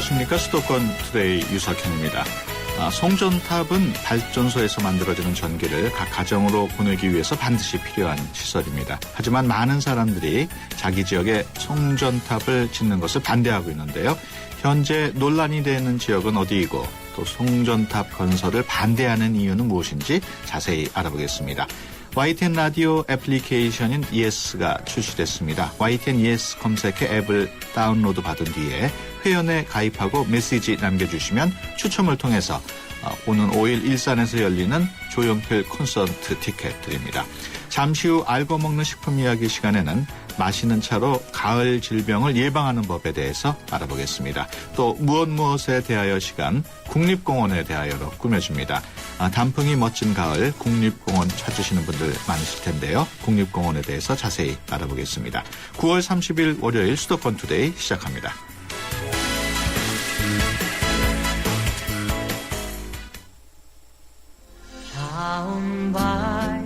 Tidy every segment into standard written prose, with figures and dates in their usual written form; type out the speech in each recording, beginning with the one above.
안녕하십니까. 수도권 투데이 유석현입니다. 송전탑은 발전소에서 만들어지는 전기를 각 가정으로 보내기 위해서 반드시 필요한 시설입니다. 하지만 많은 사람들이 자기 지역에 송전탑을 짓는 것을 반대하고 있는데요. 현재 논란이 되는 지역은 어디이고 또 송전탑 건설을 반대하는 이유는 무엇인지 자세히 알아보겠습니다. YTN 라디오 애플리케이션인 ES가 출시됐습니다. YTN ES 검색해 앱을 다운로드 받은 뒤에 회원에 가입하고 메시지 남겨주시면 추첨을 통해서 오는 5일 일산에서 열리는 조용필 콘서트 티켓 드립니다. 잠시 후 알고 먹는 식품 이야기 시간에는 마시는 차로 가을 질병을 예방하는 법에 대해서 알아보겠습니다. 또 무엇에 대하여 시간 국립공원에 대하여로 꾸며집니다. 단풍이 멋진 가을 국립공원 찾으시는 분들 많으실 텐데요. 국립공원에 대해서 자세히 알아보겠습니다. 9월 30일 월요일 수도권 투데이 시작합니다.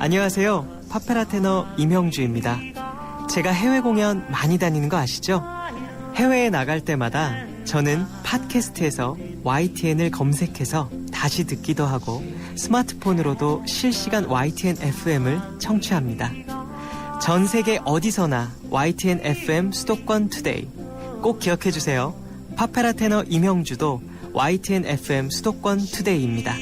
안녕하세요. 파페라 테너 임형주입니다. 제가 해외 공연 많이 다니는 거 아시죠? 해외에 나갈 때마다 저는 팟캐스트에서 YTN을 검색해서 다시 듣기도 하고 스마트폰으로도 실시간 YTN FM을 청취합니다. 전 세계 어디서나 YTN FM 수도권 투데이 꼭 기억해주세요. 파페라 테너 임형주도 YTN FM 수도권 투데이입니다.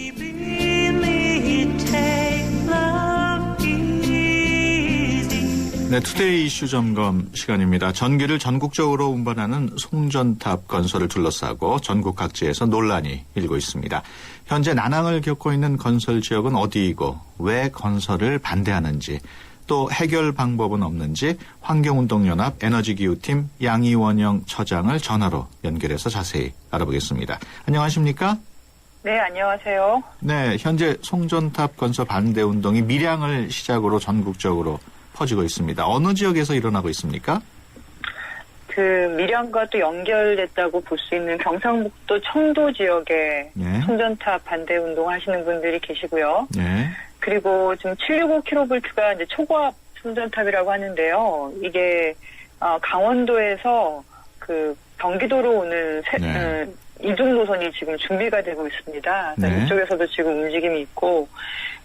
네, 투데이 이슈 점검 시간입니다. 전기를 전국적으로 운반하는 송전탑 건설을 둘러싸고 전국 각지에서 논란이 일고 있습니다. 현재 난항을 겪고 있는 건설 지역은 어디이고 왜 건설을 반대하는지 또 해결 방법은 없는지 환경운동연합 에너지기후팀 양이원영 처장을 전화로 연결해서 자세히 알아보겠습니다. 안녕하십니까? 네, 안녕하세요. 네, 현재 송전탑 건설 반대 운동이 밀양을 시작으로 전국적으로 퍼지고 있습니다. 어느 지역에서 일어나고 있습니까? 그 밀양과 또 연결됐다고 볼 수 있는 경상북도 청도 지역에 네. 송전탑 반대 운동 하시는 분들이 계시고요. 네. 그리고 지금 765kV가 이제 초고압 송전탑이라고 하는데요. 이게 강원도에서 그 경기도로 오는 이중 노선이 지금 준비가 되고 있습니다. 네. 이쪽에서도 지금 움직임이 있고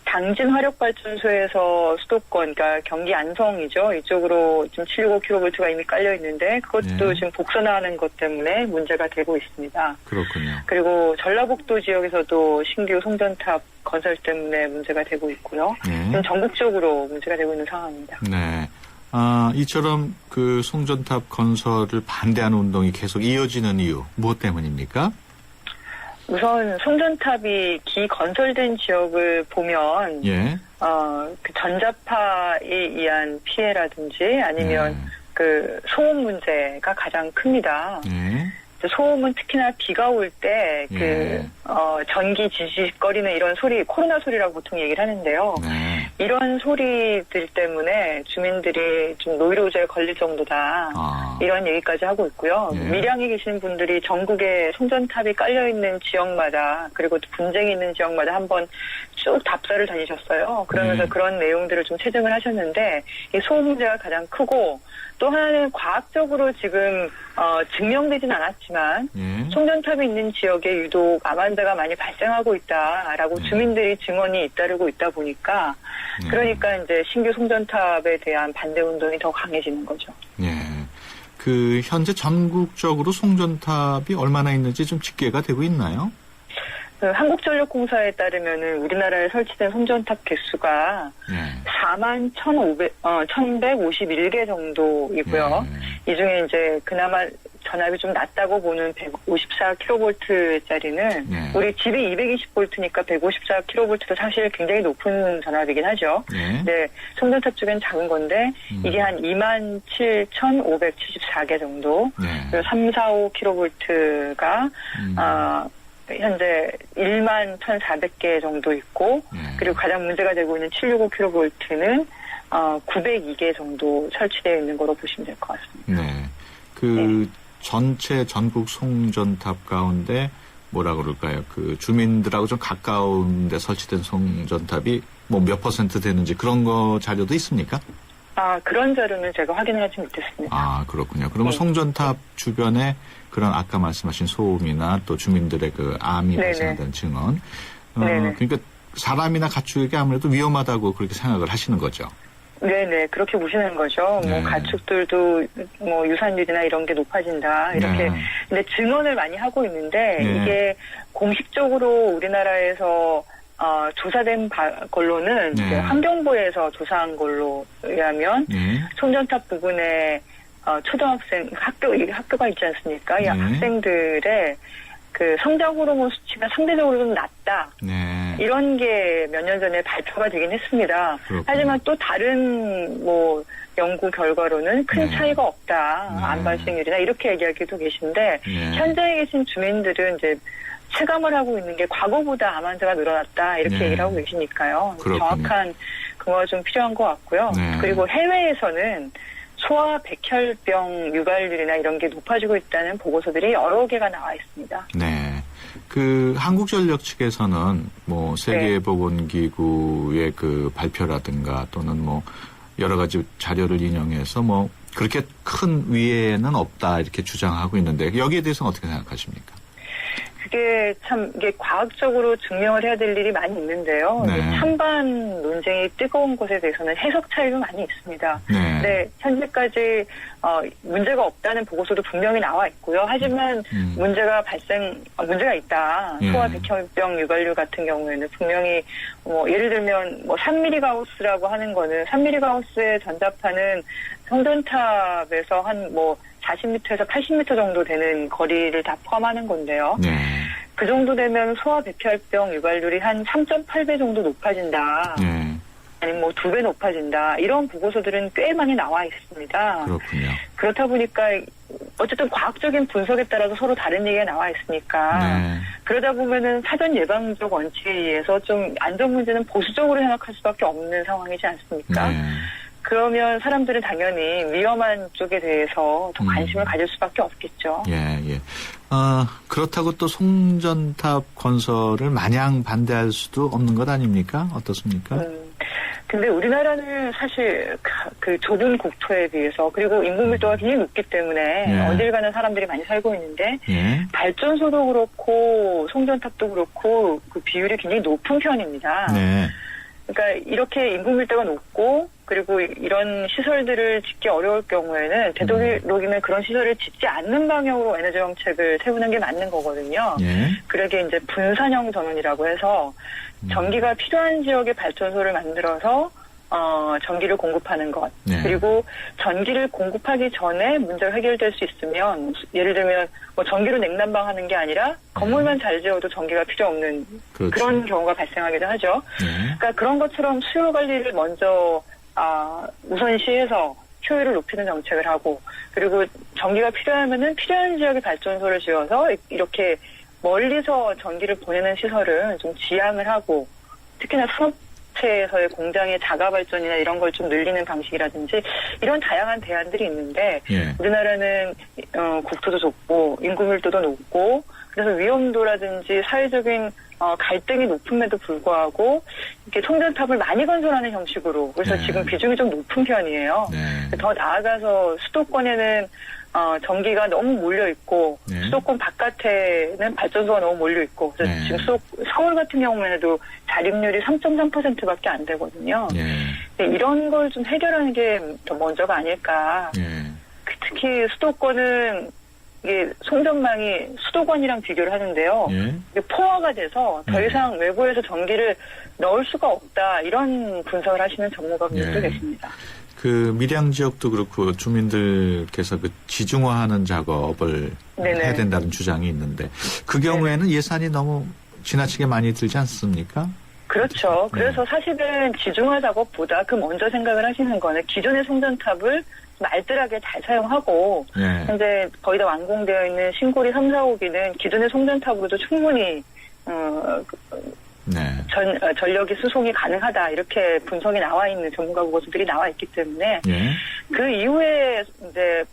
당진 화력발전소에서 수도권, 그러니까 경기 안성이죠. 이쪽으로 지금 765kV가 이미 깔려 있는데 그것도 네. 지금 복선화하는 것 때문에 문제가 되고 있습니다. 그렇군요. 그리고 전라북도 지역에서도 신규 송전탑 건설 때문에 문제가 되고 있고요. 네. 지금 전국적으로 문제가 되고 있는 상황입니다. 네. 이처럼 그 송전탑 건설을 반대하는 운동이 계속 이어지는 이유 무엇 때문입니까? 우선 송전탑이 기건설된 지역을 보면 예. 그 전자파에 의한 피해라든지 아니면 그 소음 문제가 가장 큽니다. 예. 소음은 특히나 비가 올 때 전기 지직거리는 이런 소리, 코로나 소리라고 보통 얘기를 하는데요. 네. 이런 소리들 때문에 주민들이 좀 노이로제에 걸릴 정도다. 이런 얘기까지 하고 있고요. 예. 밀양에 계신 분들이 전국에 송전탑이 깔려있는 지역마다 그리고 또 분쟁이 있는 지역마다 한번 쭉 답사를 다니셨어요. 그러면서 그런 내용들을 좀 체증을 하셨는데 이 소음 문제가 가장 크고 또 하나는 과학적으로 지금 증명되진 않았지만 송전탑이 있는 지역에 유독 암 환자가 많이 발생하고 있다라고 주민들이 증언이 잇따르고 있다 보니까 그러니까 이제 신규 송전탑에 대한 반대 운동이 더 강해지는 거죠. 예. 그 현재 전국적으로 송전탑이 얼마나 있는지 좀 집계가 되고 있나요? 그 한국전력공사에 따르면은 우리나라에 설치된 송전탑 개수가 4151개 정도이고요. 이 중에 이제 그나마 전압이 좀 낮다고 보는 154kV짜리는 우리 집이 220V니까 154kV도 사실 굉장히 높은 전압이긴 하죠. 네, 송전탑 쪽엔 작은 건데 이게 한 27,574개 정도. 그리고 345kV가 현재 11,400개 정도 있고 그리고 가장 문제가 되고 있는 765kV는 902개 정도 설치되어 있는 거로 보시면 될 것 같습니다. 네. 전체 전국 송전탑 가운데 뭐라 그럴까요? 그 주민들하고 좀 가까운 데 설치된 송전탑이 뭐 몇 퍼센트 되는지 그런 거 자료도 있습니까? 그런 자료는 제가 확인을 하지 못했습니다. 아, 그렇군요. 그러면 네. 송전탑 주변에 그런 아까 말씀하신 소음이나 또 주민들의 그 암이 네네. 발생한다는 증언. 네네. 그러니까 사람이나 가축에게 아무래도 위험하다고 그렇게 생각을 하시는 거죠. 네네, 그렇게 보시는 거죠. 네. 가축들도 유산율이나 이런 게 높아진다. 이렇게. 네. 근데 증언을 많이 하고 있는데, 네. 이게 공식적으로 우리나라에서 조사된 걸로는 네. 이제 환경부에서 조사한 걸로 의하면 네. 송전탑 부근에 초등학생 학교가 있지 않습니까? 이 네. 학생들의 그 성장 호르몬 수치가 상대적으로 좀 낮다. 네. 이런 게 몇 년 전에 발표가 되긴 했습니다. 그렇군요. 하지만 또 다른 연구 결과로는 큰 네. 차이가 없다. 네. 암 발생률이나 이렇게 얘기하기도 계신데 네. 현장에 계신 주민들은 이제 체감을 하고 있는 게 과거보다 암 환자가 늘어났다 이렇게 네. 얘기를 하고 계시니까요. 그렇군요. 정확한 근거가 좀 필요한 것 같고요. 네. 그리고 해외에서는 소아 백혈병 유발률이나 이런 게 높아지고 있다는 보고서들이 여러 개가 나와 있습니다. 네. 그 한국전력 측에서는 세계보건기구의 그 발표라든가 또는 여러 가지 자료를 인용해서 그렇게 큰 위해는 없다 이렇게 주장하고 있는데 여기에 대해서는 어떻게 생각하십니까? 그게 이게 과학적으로 증명을 해야 될 일이 많이 있는데요. 네. 이 찬반 논쟁이 뜨거운 것에 대해서는 해석 차이도 많이 있습니다. 네. 네, 현재까지 문제가 없다는 보고서도 분명히 나와 있고요. 하지만 문제가 있다. 예. 소아 백혈병 유발률 같은 경우에는 분명히 예를 들면 3mm 가우스라고 하는 거는 3mm 가우스의 전자파는 송전탑에서 한 40m에서 80m 정도 되는 거리를 다 포함하는 건데요. 네. 그 정도 되면 소아 백혈병 유발률이 한 3.8배 정도 높아진다. 네. 아니면 2배 높아진다. 이런 보고서들은 꽤 많이 나와 있습니다. 그렇군요. 그렇다 보니까 어쨌든 과학적인 분석에 따라서 서로 다른 얘기가 나와 있으니까 네. 그러다 보면은 사전 예방적 원칙에 의해서 좀 안전 문제는 보수적으로 생각할 수밖에 없는 상황이지 않습니까? 네. 그러면 사람들은 당연히 위험한 쪽에 대해서 더 관심을 가질 수밖에 없겠죠. 예, 예. 그렇다고 또 송전탑 건설을 마냥 반대할 수도 없는 것 아닙니까? 어떻습니까? 근데 우리나라는 사실 그 좁은 국토에 비해서 그리고 인구 밀도가 굉장히 높기 때문에 예. 어딜 가는 사람들이 많이 살고 있는데 예. 발전소도 그렇고 송전탑도 그렇고 그 비율이 굉장히 높은 편입니다. 네. 그러니까 이렇게 인구 밀도가 높고 그리고 이런 시설들을 짓기 어려울 경우에는 되도록이면 그런 시설을 짓지 않는 방향으로 에너지 정책을 세우는 게 맞는 거거든요. 예. 그러게 이제 분산형 전원이라고 해서 전기가 필요한 지역에 발전소를 만들어서 전기를 공급하는 것. 네. 그리고 전기를 공급하기 전에 문제가 해결될 수 있으면 예를 들면 전기로 냉난방 하는 게 아니라 건물만 잘 지어도 전기가 필요 없는 그렇죠. 그런 경우가 발생하기도 하죠. 네. 그러니까 그런 것처럼 수요 관리를 먼저 우선시해서 효율을 높이는 정책을 하고 그리고 전기가 필요하면은 필요한 지역에 발전소를 지어서 이렇게 멀리서 전기를 보내는 시설을 좀 지양을 하고 특히나 산업체에서의 공장의 자가 발전이나 이런 걸 좀 늘리는 방식이라든지 이런 다양한 대안들이 있는데 예. 우리나라는 국토도 좁고 인구 밀도도 높고 그래서 위험도라든지 사회적인 갈등이 높음에도 불구하고 이렇게 송전탑을 많이 건설하는 형식으로 그래서 네. 지금 비중이 좀 높은 편이에요. 네. 더 나아가서 수도권에는 전기가 너무 몰려 있고 네. 수도권 바깥에는 발전소가 너무 몰려 있고 그래서 네. 지금 서울 같은 경우에도 자립률이 3.3%밖에 안 되거든요. 예. 이런 걸 좀 해결하는 게 더 먼저가 아닐까. 예. 특히 수도권은 이게 송전망이 수도권이랑 비교를 하는데요. 예. 이게 포화가 돼서 더 이상 외부에서 전기를 넣을 수가 없다. 이런 분석을 하시는 전문가분들도 예. 계십니다. 그 밀양 지역도 그렇고 주민들께서 그 지중화하는 작업을 네네. 해야 된다는 주장이 있는데 그 경우에는 예산이 너무 지나치게 많이 들지 않습니까? 그렇죠. 그래서 사실은 지중화 작업보다 그 먼저 생각을 하시는 거는 기존의 송전탑을 좀 알뜰하게 잘 사용하고 예. 현재 거의 다 완공되어 있는 신고리 3, 4호기는 기존의 송전탑으로도 충분히 네. 전력이 수송이 가능하다 이렇게 분석이 나와 있는 전문가 보고서들이 나와 있기 때문에 예. 그 이후에 이제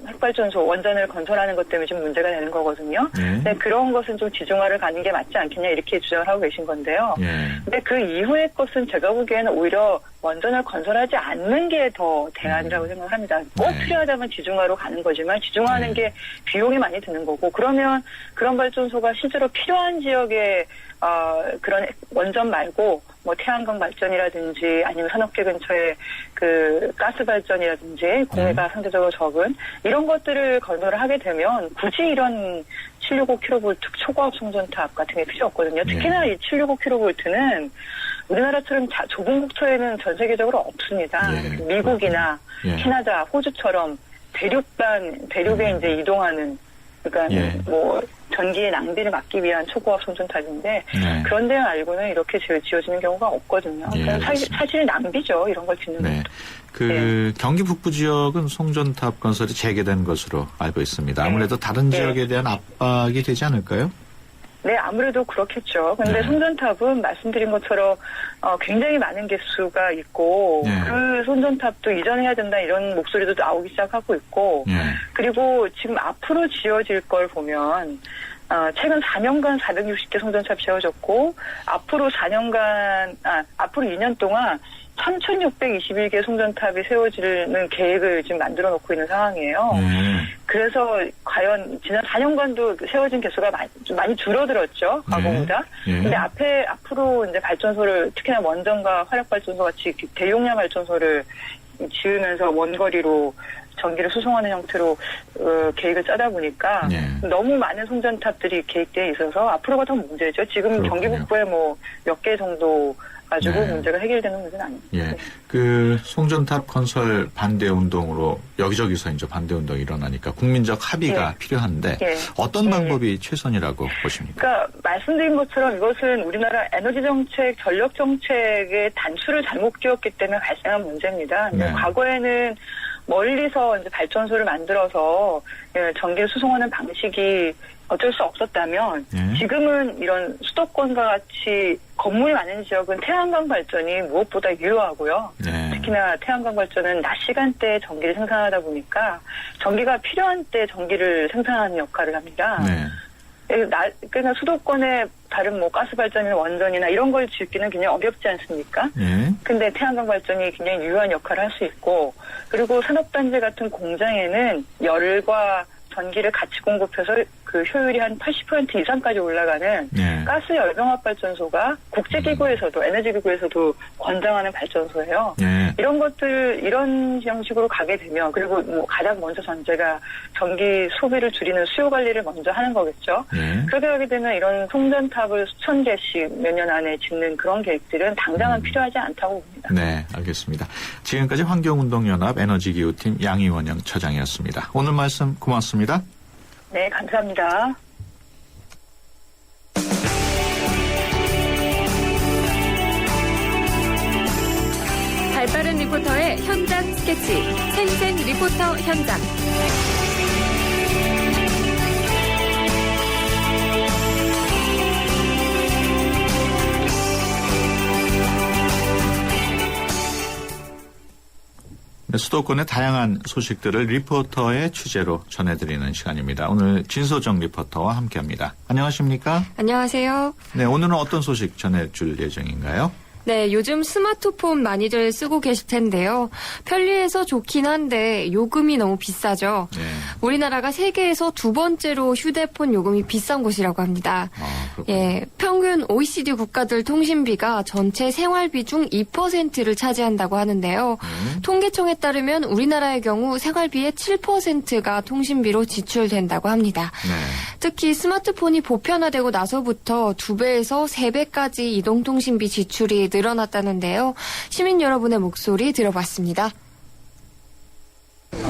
핵발전소 원전을 건설하는 것 때문에 좀 문제가 되는 거거든요. 근데 그런 것은 좀 지중화를 가는 게 맞지 않겠냐 이렇게 주장을 하고 계신 건데요. 근데 그 이후의 것은 제가 보기에는 오히려 원전을 건설하지 않는 게 더 대안이라고 생각합니다. 꼭 필요하다면 지중화로 가는 거지만 지중화하는 게 비용이 많이 드는 거고 그러면 그런 발전소가 실제로 필요한 지역에 그런 원전 말고 뭐 태양광 발전이라든지 아니면 산업계 근처에 그 가스 발전이라든지 공해가 상대적으로 적은 이런 것들을 건설을 하게 되면 굳이 이런 765kV 초고압 송전탑 같은 게 필요 없거든요. 특히나 이 765kV는 우리나라처럼 좁은 국토에는 전 세계적으로 없습니다. 미국이나 캐나다, 호주처럼 대륙에 이제 이동하는 그러니까 뭐 전기의 낭비를 막기 위한 초고압 송전탑인데 그런 데 말고는 이렇게 지어지는 경우가 없거든요. 사실 낭비죠. 이런 걸 짓는 것도. 경기 북부 지역은 송전탑 건설이 재개된 것으로 알고 있습니다. 아무래도 다른 지역에 대한 압박이 되지 않을까요? 네, 아무래도 그렇겠죠. 그런데 송전탑은 말씀드린 것처럼 굉장히 많은 개수가 있고 그 송전탑도 이전해야 된다 이런 목소리도 나오기 시작하고 있고 그리고 지금 앞으로 지어질 걸 보면 최근 4년간 460개 송전탑이 지어졌고 앞으로 2년 동안 3,621개 송전탑이 세워지는 계획을 지금 만들어 놓고 있는 상황이에요. 그래서 과연 지난 4년간도 세워진 개수가 많이 줄어들었죠. 과거보다. 근데 앞으로 이제 발전소를 특히나 원전과 화력발전소 같이 대용량 발전소를 지으면서 원거리로 전기를 수송하는 형태로 계획을 짜다 보니까 너무 많은 송전탑들이 계획되어 있어서 앞으로가 더 문제죠. 지금 경기 북부에 뭐 몇 개 정도 가지고 문제가 해결되는 문제는 아닙니다. 그 송전탑 건설 반대 운동으로 여기저기서 이제 반대 운동이 일어나니까 국민적 합의가 필요한데 어떤 방법이 최선이라고 보십니까? 그러니까 말씀드린 것처럼 이것은 우리나라 에너지 정책, 전력 정책의 단추를 잘못 끼웠기 때문에 발생한 문제입니다. 과거에는 멀리서 이제 발전소를 만들어서 전기를 수송하는 방식이 어쩔 수 없었다면 지금은 이런 수도권과 같이 건물이 많은 지역은 태양광 발전이 무엇보다 유효하고요. 특히나 태양광 발전은 낮 시간대에 전기를 생산하다 보니까 전기가 필요한 때 전기를 생산하는 역할을 합니다. 그러니까 수도권에 다른 뭐 가스 발전이나 원전이나 이런 걸 짓기는 굉장히 어렵지 않습니까? 근데 태양광 발전이 굉장히 유효한 역할을 할 수 있고 그리고 산업단지 같은 공장에는 열과 전기를 같이 공급해서 그 효율이 한 80% 이상까지 올라가는 가스 열병합 발전소가 국제기구에서도 에너지기구에서도 권장하는 발전소예요. 이런 형식으로 가게 되면 그리고 뭐 가장 먼저 전제가 전기 소비를 줄이는 수요 관리를 먼저 하는 거겠죠. 그렇게 하게 되면 이런 송전탑을 수천 개씩 몇 년 안에 짓는 그런 계획들은 당장은 필요하지 않다고 봅니다. 네, 알겠습니다. 지금까지 환경운동연합 에너지기후팀 양희원영 처장이었습니다. 오늘 말씀 고맙습니다. 네, 감사합니다. 발빠른 리포터의 현장 스케치, 생생 리포터 현장. 수도권의 다양한 소식들을 리포터의 취재로 전해드리는 시간입니다. 오늘 진소정 리포터와 함께합니다. 안녕하십니까? 안녕하세요. 네, 오늘은 어떤 소식 전해줄 예정인가요? 네, 요즘 스마트폰 많이들 쓰고 계실 텐데요. 편리해서 좋긴 한데 요금이 너무 비싸죠. 우리나라가 세계에서 두 번째로 휴대폰 요금이 비싼 곳이라고 합니다. 평균 OECD 국가들 통신비가 전체 생활비 중 2%를 차지한다고 하는데요. 통계청에 따르면 우리나라의 경우 생활비의 7%가 통신비로 지출된다고 합니다. 특히 스마트폰이 보편화되고 나서부터 2배에서 3배까지 이동통신비 지출이 늘어났다는데요. 시민 여러분의 목소리 들어봤습니다.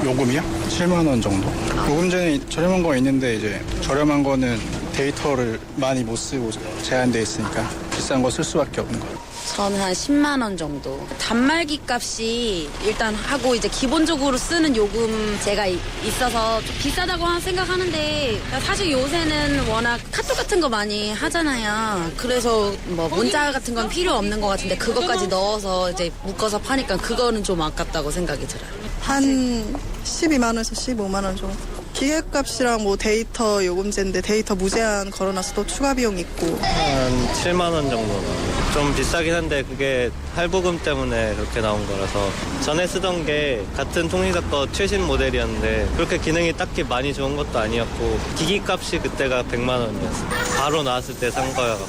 요금이요? 7만 원 정도? 요금 전에 저렴한 거 있는데 이제 저렴한 거는 데이터를 많이 못 쓰고 제한돼 있으니까 비싼 거 쓸 수밖에 없는 거예요. 저는 한 10만 원 정도. 단말기 값이 일단 하고 이제 기본적으로 쓰는 요금 제가 있어서 좀 비싸다고 생각하는데 사실 요새는 워낙 카톡 같은 거 많이 하잖아요. 그래서 뭐 문자 같은 건 필요 없는 것 같은데 그것까지 넣어서 이제 묶어서 파니까 그거는 좀 아깝다고 생각이 들어요. 한 12만 원에서 15만 원 정도. 기계값이랑 뭐 데이터 요금제인데 데이터 무제한 걸어놔서 또 추가 비용 있고. 한 7만 원 정도. 좀 비싸긴 한데 그게 할부금 때문에 그렇게 나온 거라서 전에 쓰던 게 같은 통신사 거 최신 모델이었는데 그렇게 기능이 딱히 많이 좋은 것도 아니었고 기기값이 그때가 100만 원이었어요. 바로 나왔을 때 산 거여서.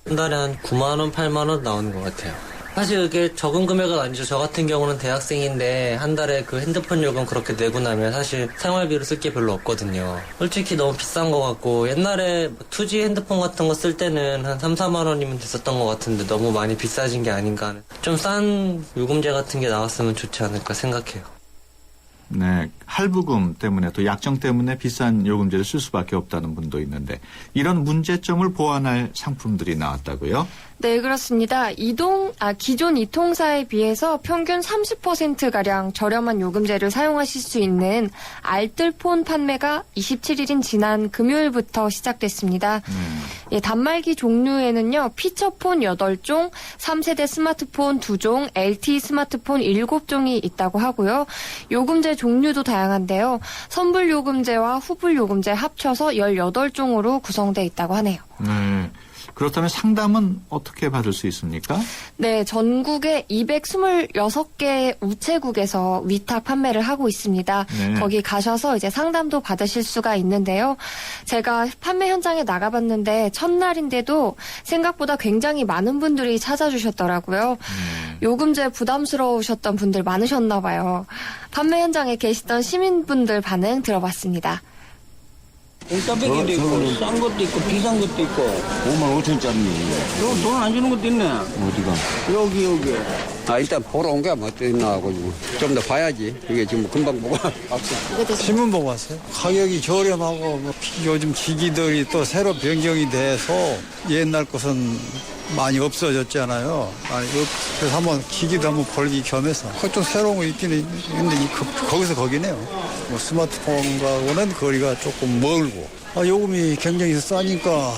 한 달에 한 9만 원, 8만 원 나오는 것 같아요. 사실 그게 적은 금액은 아니죠. 저 같은 경우는 대학생인데 한 달에 그 핸드폰 요금 그렇게 내고 나면 사실 생활비로 쓸 게 별로 없거든요. 솔직히 너무 비싼 것 같고 옛날에 2G 핸드폰 같은 거 쓸 때는 한 3, 4만 원이면 됐었던 것 같은데 너무 많이 비싸진 게 아닌가. 좀 싼 요금제 같은 게 나왔으면 좋지 않을까 생각해요. 네, 할부금 때문에 또 약정 때문에 비싼 요금제를 쓸 수밖에 없다는 분도 있는데 이런 문제점을 보완할 상품들이 나왔다고요? 네, 그렇습니다. 기존 이통사에 비해서 평균 30%가량 저렴한 요금제를 사용하실 수 있는 알뜰폰 판매가 27일인 지난 금요일부터 시작됐습니다. 예, 단말기 종류에는요, 피처폰 8종, 3세대 스마트폰 2종, LTE 스마트폰 7종이 있다고 하고요. 요금제 종류도 다양한데요. 선불 요금제와 후불 요금제 합쳐서 18종으로 구성되어 있다고 하네요. 네. 그렇다면 상담은 어떻게 받을 수 있습니까? 네, 전국에 226개의 우체국에서 위탁 판매를 하고 있습니다. 네. 거기 가셔서 이제 상담도 받으실 수가 있는데요. 제가 판매 현장에 나가봤는데 첫날인데도 생각보다 굉장히 많은 분들이 찾아주셨더라고요. 요금제 부담스러우셨던 분들 많으셨나 봐요. 판매 현장에 계시던 시민분들 반응 들어봤습니다. 공짜배기도 있고 싼 것도 있고 비싼 것도 있고 5만 5천짜리. 돈 안 주는 것도 있네. 어디가? 여기 일단 보러 온 게 뭐 어땠나 하고 좀 더 봐야지. 이게 지금 금방 보고 신문 보고 왔어요. 가격이 저렴하고 뭐 요즘 기기들이 또 새로 변경이 돼서 옛날 것은 많이 없어졌잖아요. 그래서 한번 기기도 한번 벌기 겸해서 좀 새로운 거 있긴 있는데 거기서 거기네요. 뭐 스마트폰과는 거리가 조금 멀고 요금이 굉장히 싸니까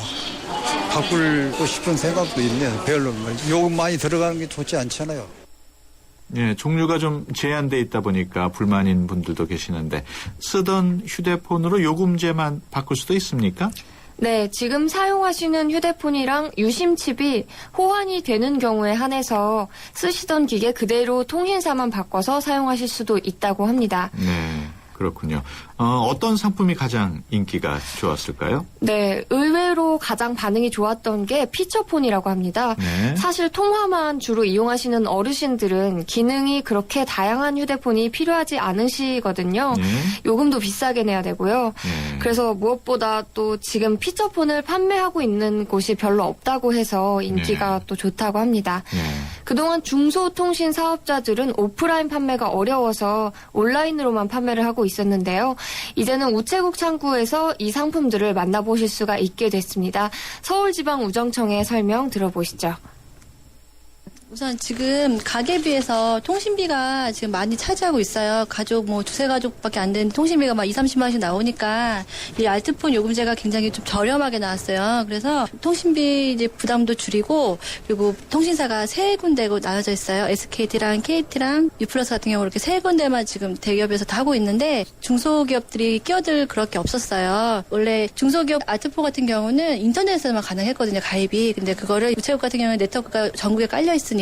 바꾸고 싶은 생각도 있네요. 별로 요금 많이 들어가는 게 좋지 않잖아요. 예, 종류가 좀 제한돼 있다 보니까 불만인 분들도 계시는데 쓰던 휴대폰으로 요금제만 바꿀 수도 있습니까? 네, 지금 사용하시는 휴대폰이랑 유심칩이 호환이 되는 경우에 한해서 쓰시던 기계 그대로 통신사만 바꿔서 사용하실 수도 있다고 합니다. 네, 그렇군요. 어떤 상품이 가장 인기가 좋았을까요? 네, 의외로 가장 반응이 좋았던 게 피처폰이라고 합니다. 네. 사실 통화만 주로 이용하시는 어르신들은 기능이 그렇게 다양한 휴대폰이 필요하지 않으시거든요. 네. 요금도 비싸게 내야 되고요. 네. 그래서 무엇보다 또 지금 피처폰을 판매하고 있는 곳이 별로 없다고 해서 인기가 네. 또 좋다고 합니다. 네. 그동안 중소통신 사업자들은 오프라인 판매가 어려워서 온라인으로만 판매를 하고 있었는데요. 이제는 우체국 창구에서 이 상품들을 만나보실 수가 있게 됐습니다. 서울지방우정청의 설명 들어보시죠. 우선 지금 가계에 비해서 통신비가 지금 많이 차지하고 있어요. 가족 뭐 두세 가족밖에 안 되는 통신비가 막 2, 30만 원씩 나오니까 이 알뜰폰 요금제가 굉장히 좀 저렴하게 나왔어요. 그래서 통신비 이제 부담도 줄이고 그리고 통신사가 세 군데고 나눠져 있어요. SKT랑 KT랑 유플러스 같은 경우 이렇게 세 군데만 지금 대기업에서 다 하고 있는데 중소기업들이 끼어들 그럴 게 없었어요. 원래 중소기업 알뜰폰 같은 경우는 인터넷에서만 가능했거든요. 가입이. 근데 그거를 우체국 같은 경우는 네트워크가 전국에 깔려 있으니까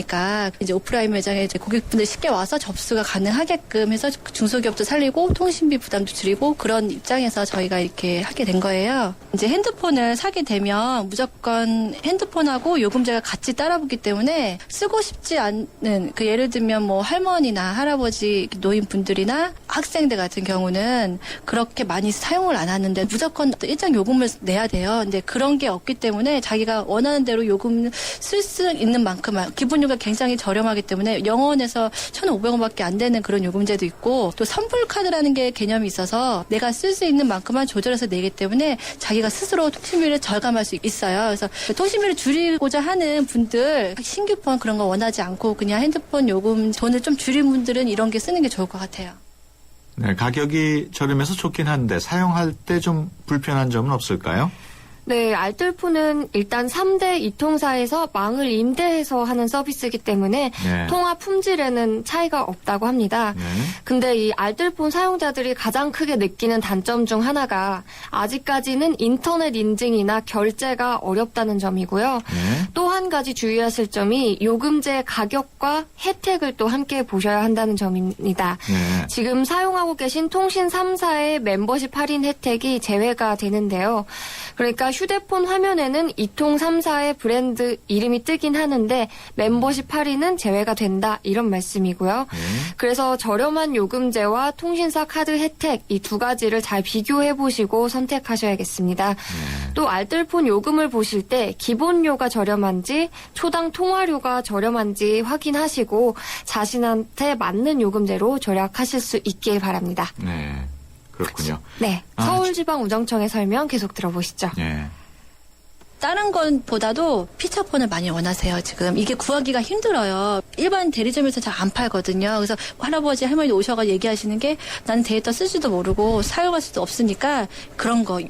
이제 오프라인 매장에 이제 고객분들 쉽게 와서 접수가 가능하게끔 해서 중소기업도 살리고 통신비 부담도 줄이고 그런 입장에서 저희가 이렇게 하게 된 거예요. 이제 핸드폰을 사게 되면 무조건 핸드폰하고 요금제가 같이 따라붙기 때문에 쓰고 싶지 않는 그 예를 들면 뭐 할머니나 할아버지 노인분들이나 학생들 같은 경우는 그렇게 많이 사용을 안 하는데 무조건 일정 요금을 내야 돼요. 근데 그런 게 없기 때문에 자기가 원하는 대로 요금 쓸 수 있는 만큼만 기본료가 굉장히 저렴하기 때문에 0원에서 1,500원밖에 안 되는 그런 요금제도 있고 또 선불카드라는 게 개념이 있어서 내가 쓸 수 있는 만큼만 조절해서 내기 때문에 자기가 스스로 통신비를 절감할 수 있어요. 그래서 통신비를 줄이고자 하는 분들 신규폰 그런 거 원하지 않고 그냥 핸드폰 요금 돈을 좀 줄인 분들은 이런 게 쓰는 게 좋을 것 같아요. 네, 가격이 저렴해서 좋긴 한데 사용할 때 좀 불편한 점은 없을까요? 네, 알뜰폰은 일단 3대 이통사에서 망을 임대해서 하는 서비스이기 때문에 네. 통화 품질에는 차이가 없다고 합니다. 네. 근데 이 알뜰폰 사용자들이 가장 크게 느끼는 단점 중 하나가 아직까지는 인터넷 인증이나 결제가 어렵다는 점이고요. 네. 또 한 가지 주의하실 점이 요금제 가격과 혜택을 또 함께 보셔야 한다는 점입니다. 네. 지금 사용하고 계신 통신 3사의 멤버십 할인 혜택이 제외가 되는데요. 그러니까 휴대폰 화면에는 이통 3사의 브랜드 이름이 뜨긴 하는데 멤버십 할인은 제외가 된다 이런 말씀이고요. 그래서 저렴한 요금제와 통신사 카드 혜택 이 두 가지를 잘 비교해 보시고 선택하셔야겠습니다. 또 알뜰폰 요금을 보실 때 기본료가 저렴한지 초당 통화료가 저렴한지 확인하시고 자신한테 맞는 요금제로 절약하실 수 있길 바랍니다. 네. 그렇군요. 네, 서울지방우정청의 설명 계속 들어보시죠. 네. 다른 것보다도 피처폰을 많이 원하세요, 지금. 이게 구하기가 힘들어요. 일반 대리점에서 잘 안 팔거든요. 그래서 할아버지, 할머니 오셔가지고 얘기하시는 게 나는 데이터 쓸지도 모르고 사용할 수도 없으니까 그런 거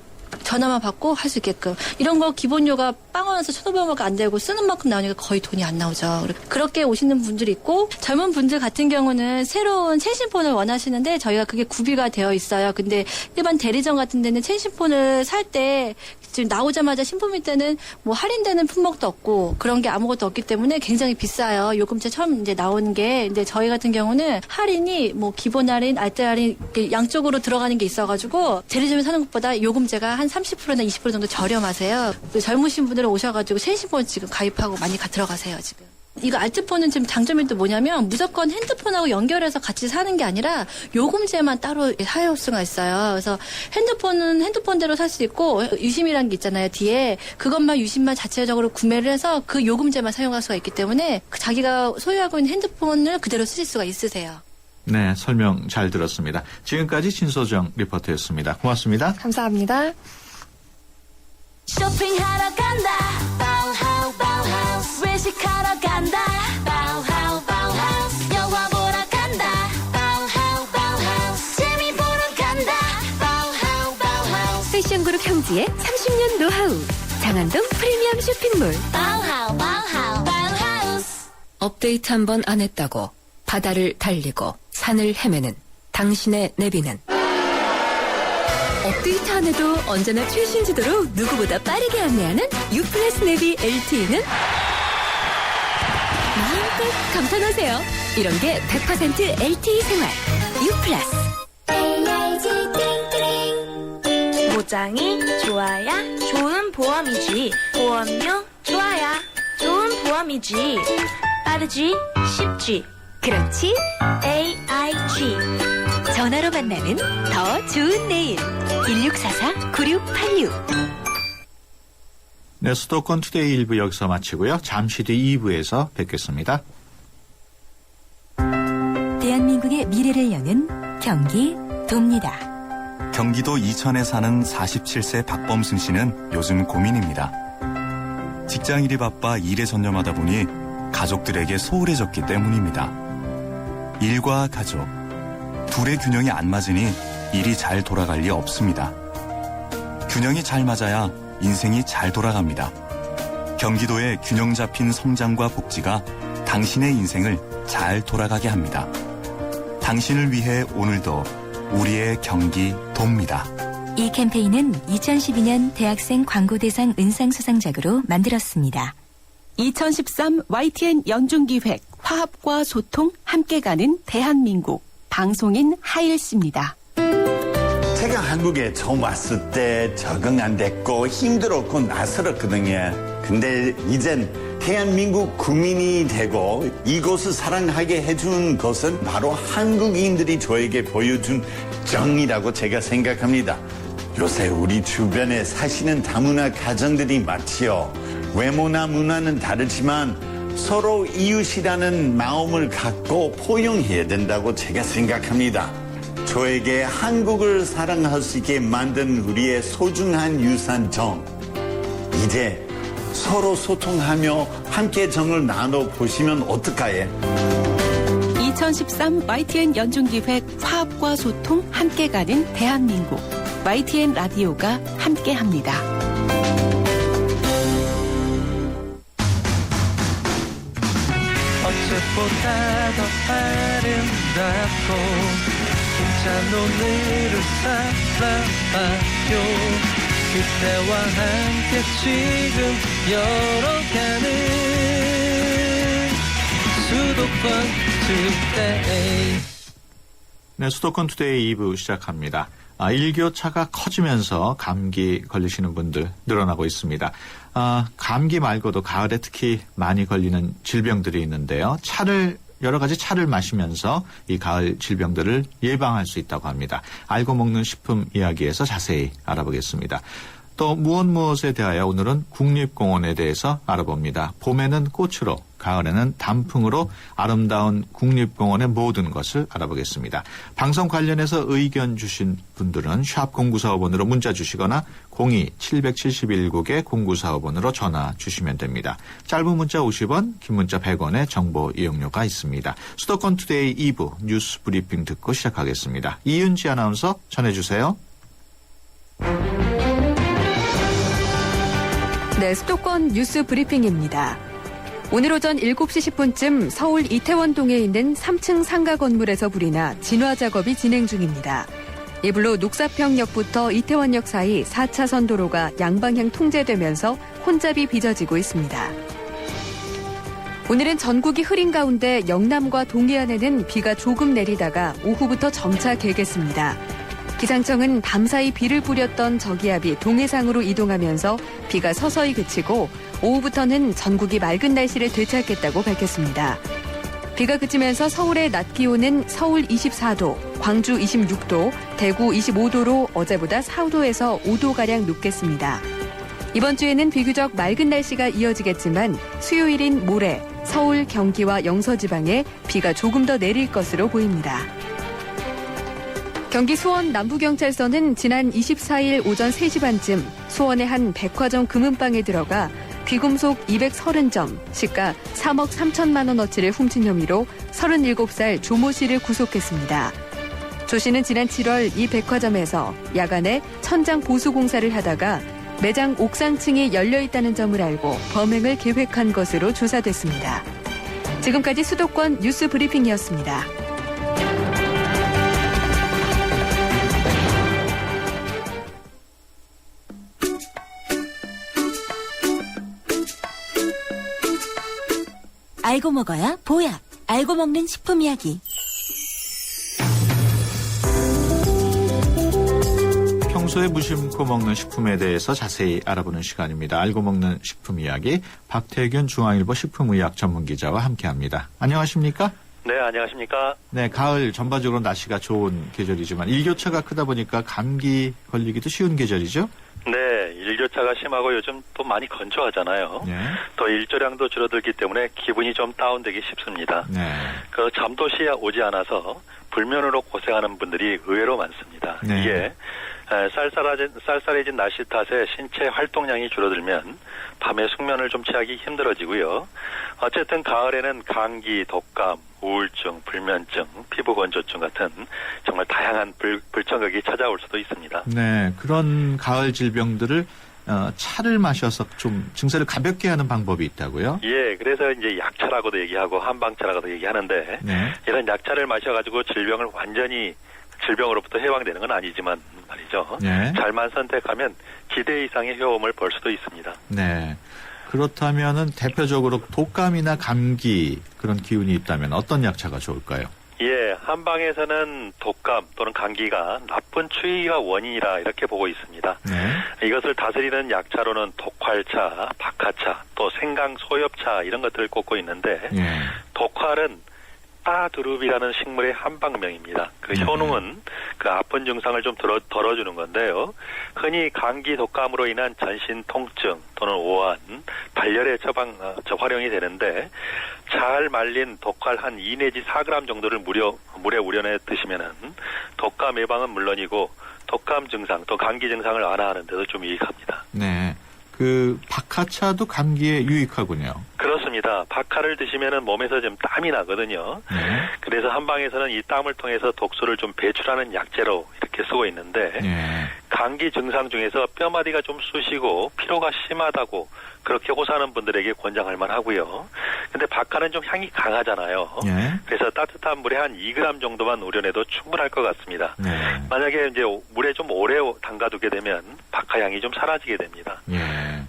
전화만 받고 할 수 있게끔. 이런 거 기본료가 빵원에서 1,500원밖에 안 되고 쓰는 만큼 나오니까 거의 돈이 안 나오죠. 그렇게 오시는 분들이 있고 젊은 분들 같은 경우는 새로운 최신폰을 원하시는데 저희가 그게 구비가 되어 있어요. 근데 일반 대리점 같은 데는 최신폰을 살 때 지금 나오자마자 신품일 때는 뭐 할인되는 품목도 없고 그런 게 아무것도 없기 때문에 굉장히 비싸요. 요금제 처음 이제 나오는 게. 근데 저희 같은 경우는 할인이 뭐 기본 할인, 알뜰 할인 양쪽으로 들어가는 게 있어가지고 대리점에 사는 것보다 요금제가 한 30%나 20% 정도 저렴하세요. 젊으신 분들은 오셔가지고 최신폰 지금 가입하고 많이 들어가세요, 지금. 이거 알뜰폰은 지금 장점이 또 뭐냐면 무조건 핸드폰하고 연결해서 같이 사는 게 아니라 요금제만 따로 사용할 수가 있어요. 그래서 핸드폰은 핸드폰대로 살 수 있고 유심이라는 게 있잖아요. 뒤에 그것만 유심만 자체적으로 구매를 해서 그 요금제만 사용할 수가 있기 때문에 자기가 소유하고 있는 핸드폰을 그대로 쓰실 수가 있으세요. 네, 설명 잘 들었습니다. 지금까지 진소정 리포터였습니다. 고맙습니다. 감사합니다. 쇼핑하러 간다. 바우하우 바우하우스. 외식하러 간다. 바우하우 바우하우스. 영화 보러 간다. 바우하우 바우하우스. 재미 보러 간다. 바우하우 바우하우스. 패션 그룹 형지의 30년 노하우. 장안동 프리미엄 쇼핑몰. 바우하우 바우하우 바우하우스. 업데이트 한 번 안 했다고 바다를 달리고 산을 헤매는 당신의 내비는 업데이트 안 해도 언제나 최신 지도로 누구보다 빠르게 안내하는 유플러스 내비 LTE는 마음껏 감탄하세요. 이런 게 100% LTE 생활. 유플러스. AIG 띵띵. 모장이 좋아야 좋은 보험이지. 보험료 좋아야 좋은 보험이지. 빠르지 쉽지. 그렇지. AIG. 전화로 만나는 더 좋은 내일. 1644-9686. 네, 수도권 투데이 1부 여기서 마치고요. 잠시 뒤 2부에서 뵙겠습니다. 대한민국의 미래를 여는 경기 돕니다. 경기도 이천에 사는 47세 박범순 씨는 요즘 고민입니다. 직장일이 바빠 일에 전념하다 보니 가족들에게 소홀해졌기 때문입니다. 일과 가족, 둘의 균형이 안 맞으니 일이 잘 돌아갈 리 없습니다. 균형이 잘 맞아야 인생이 잘 돌아갑니다. 경기도의 균형 잡힌 성장과 복지가 당신의 인생을 잘 돌아가게 합니다. 당신을 위해 오늘도 우리의 경기 돕니다. 이 캠페인은 2012년 대학생 광고대상 은상수상작으로 만들었습니다. 2013 YTN 연중기획 화합과 소통 함께 가는 대한민국 방송인 하일 씨입니다. 제가 한국에 처음 왔을 때 적응 안 됐고 힘들었고 낯설었거든요. 근데 이젠 대한민국 국민이 되고 이곳을 사랑하게 해준 것은 바로 한국인들이 저에게 보여준 정이라고 제가 생각합니다. 요새 우리 주변에 사시는 다문화 가정들이 많지요. 외모나 문화는 다르지만 서로 이웃이라는 마음을 갖고 포용해야 된다고 제가 생각합니다. 저에게 한국을 사랑할 수 있게 만든 우리의 소중한 유산 정. 이제 서로 소통하며 함께 정을 나눠보시면 어떨까요? 2013 YTN 연중기획 화합과 소통 함께 가는 대한민국 YTN 라디오가 함께합니다. 보다 더 아름답고 힘찬 오늘을 살아봐요. 그때와 함께 지금 열어가는 수도권 투데이. 네, 수도권 투데이 2부 시작합니다. 일교차가 커지면서 감기 걸리시는 분들 늘어나고 있습니다. 감기 말고도 가을에 특히 많이 걸리는 질병들이 있는데요. 여러 가지 차를 마시면서 이 가을 질병들을 예방할 수 있다고 합니다. 알고 먹는 식품 이야기에서 자세히 알아보겠습니다. 또 무엇에 대하여 오늘은 국립공원에 대해서 알아봅니다. 봄에는 꽃으로, 가을에는 단풍으로 아름다운 국립공원의 모든 것을 알아보겠습니다. 방송 관련해서 의견 주신 분들은 샵 0945번으로 문자 주시거나 02-771국에 0945번으로 전화 주시면 됩니다. 짧은 문자 50원, 긴 문자 100원의 정보 이용료가 있습니다. 수도권 투데이 2부 뉴스 브리핑 듣고 시작하겠습니다. 이윤지 아나운서 전해주세요. 네, 수도권 뉴스 브리핑입니다. 오늘 오전 7시 10분쯤 서울 이태원동에 있는 3층 상가 건물에서 불이 나 진화 작업이 진행 중입니다. 이불로 녹사평역부터 이태원역 사이 4차선 도로가 양방향 통제되면서 혼잡이 빚어지고 있습니다. 오늘은 전국이 흐린 가운데 영남과 동해안에는 비가 조금 내리다가 오후부터 점차 개겠습니다. 기상청은 밤사이 비를 뿌렸던 저기압이 동해상으로 이동하면서 비가 서서히 그치고 오후부터는 전국이 맑은 날씨를 되찾겠다고 밝혔습니다. 비가 그치면서 서울의 낮 기온은 서울 24도, 광주 26도, 대구 25도로 어제보다 4도에서 5도가량 높겠습니다. 이번 주에는 비교적 맑은 날씨가 이어지겠지만 수요일인 모레 서울, 경기와 영서지방에 비가 조금 더 내릴 것으로 보입니다. 경기 수원 남부경찰서는 지난 24일 오전 3시 반쯤 수원의 한 백화점 금은방에 들어가 귀금속 230점, 시가 3억 3천만 원어치를 훔친 혐의로 37살 조모 씨를 구속했습니다. 조 씨는 지난 7월 이 백화점에서 야간에 천장 보수 공사를 하다가 매장 옥상층이 열려있다는 점을 알고 범행을 계획한 것으로 조사됐습니다. 지금까지 수도권 뉴스 브리핑이었습니다. 알고 먹어야 보약. 알고 먹는 식품 이야기. 평소에 무심코 먹는 식품에 대해서 자세히 알아보는 시간입니다. 알고 먹는 식품 이야기 박태균 중앙일보 식품의학 전문기자와 함께합니다. 안녕하십니까? 네, 안녕하십니까? 네, 가을 전반적으로 날씨가 좋은 계절이지만 일교차가 크다 보니까 감기 걸리기도 쉬운 계절이죠? 네, 일교차가 심하고 요즘 또 많이 건조하잖아요. 네. 또 일조량도 줄어들기 때문에 기분이 좀 다운되기 쉽습니다. 네. 그 잠도 오지 않아서 불면으로 고생하는 분들이 의외로 많습니다. 네. 이게 쌀쌀해진 날씨 탓에 신체 활동량이 줄어들면 밤에 숙면을 좀 취하기 힘들어지고요. 어쨌든 가을에는 감기, 독감, 우울증, 불면증, 피부 건조증 같은 정말 다양한 불청객이 찾아올 수도 있습니다. 네, 그런 가을 질병들을 차를 마셔서 좀 증세를 가볍게 하는 방법이 있다고요? 예, 그래서 이제 약차라고도 얘기하고 한방차라고도 얘기하는데 네. 이런 약차를 마셔가지고 질병으로부터 해방되는 건 아니지만 말이죠. 네. 잘만 선택하면 기대 이상의 효험을 볼 수도 있습니다. 네. 그렇다면은 대표적으로 독감이나 감기 그런 기운이 있다면 어떤 약차가 좋을까요? 예, 한방에서는 독감 또는 감기가 나쁜 추위가 원인이라 이렇게 보고 있습니다. 네. 이것을 다스리는 약차로는 독활차, 박하차, 또 생강 소엽차 이런 것들을 꼽고 있는데 네. 독활은 따두릅이라는 식물의 한방명입니다. 그 효능은 그 아픈 증상을 좀 덜어주는 건데요. 흔히 감기, 독감으로 인한 전신 통증 또는 오한, 발열에 활용이 되는데 잘 말린 독활 한 2 내지 4g 정도를 물에 우려내 드시면은 독감 예방은 물론이고 독감 증상 또 감기 증상을 완화하는 데도 좀 유익합니다. 네. 그 박하차도 감기에 유익하군요. 그렇습니다. 박하를 드시면은 몸에서 좀 땀이 나거든요. 네. 그래서 한방에서는 이 땀을 통해서 독소를 좀 배출하는 약재로 이렇게 쓰고 있는데 네. 감기 증상 중에서 뼈마디가 좀 쑤시고 피로가 심하다고 그렇게 호소하는 분들에게 권장할 만하고요. 근데 박하는 좀 향이 강하잖아요. 예. 그래서 따뜻한 물에 한 2g 정도만 우려내도 충분할 것 같습니다. 네. 만약에 이제 물에 좀 오래 담가두게 되면 박하 향이 좀 사라지게 됩니다. 예.